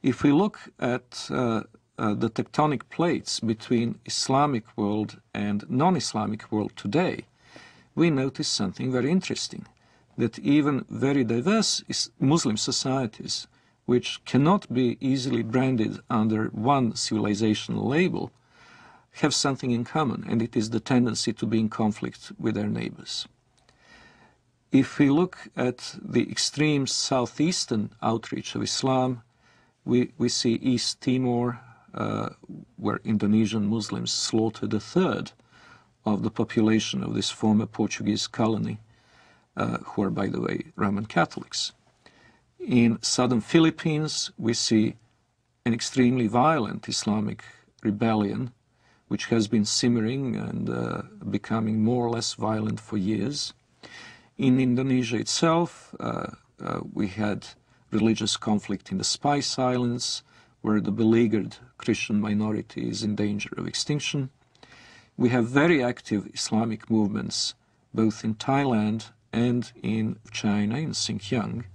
If we look at the tectonic plates between Islamic world and non-Islamic world today, we notice something very interesting, that even very diverse Muslim societies, which cannot be easily branded under one civilizational label, have something in common, and it is the tendency to be in conflict with their neighbors. If we look at the extreme southeastern outreach of Islam, we see East Timor, where Indonesian Muslims slaughtered a third of the population of this former Portuguese colony, who are, by the way, Roman Catholics. In southern Philippines, we see an extremely violent Islamic rebellion, which has been simmering and becoming more or less violent for years. In Indonesia itself, we had religious conflict in the Spice Islands, where the beleaguered Christian minority is in danger of extinction. We have very active Islamic movements, both in Thailand and in China, in Xinjiang.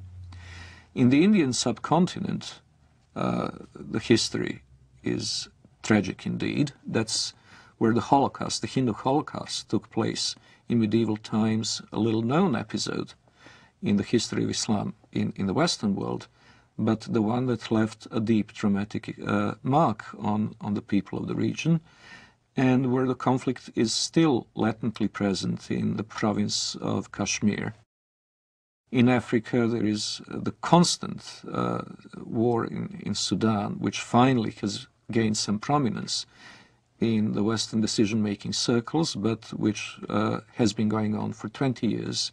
In the Indian subcontinent, the history is tragic indeed. That's where the Holocaust, the Hindu Holocaust, took place in medieval times, a little-known episode in the history of Islam in the Western world, but the one that left a deep traumatic mark on the people of the region, and where the conflict is still latently present in the province of Kashmir. In Africa, there is the constant war in Sudan, which finally has gained some prominence in the Western decision-making circles, but which has been going on for 20 years.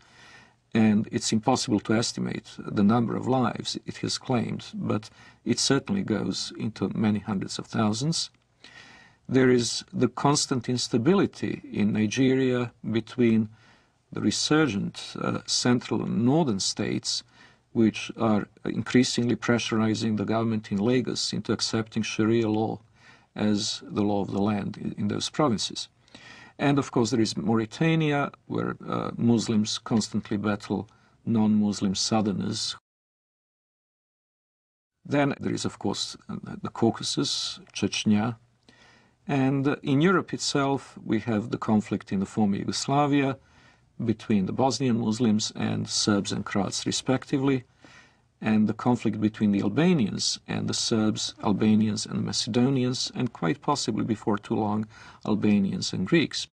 And it's impossible to estimate the number of lives it has claimed, but it certainly goes into many hundreds of thousands. There is the constant instability in Nigeria between the resurgent central and northern states, which are increasingly pressurizing the government in Lagos into accepting Sharia law as the law of the land in those provinces. And of course there is Mauritania, where Muslims constantly battle non-Muslim southerners. Then there is of course the Caucasus, Chechnya. And in Europe itself we have the conflict in the former Yugoslavia between the Bosnian Muslims and Serbs and Croats respectively, and the conflict between the Albanians and the Serbs, Albanians and Macedonians, and quite possibly before too long, Albanians and Greeks.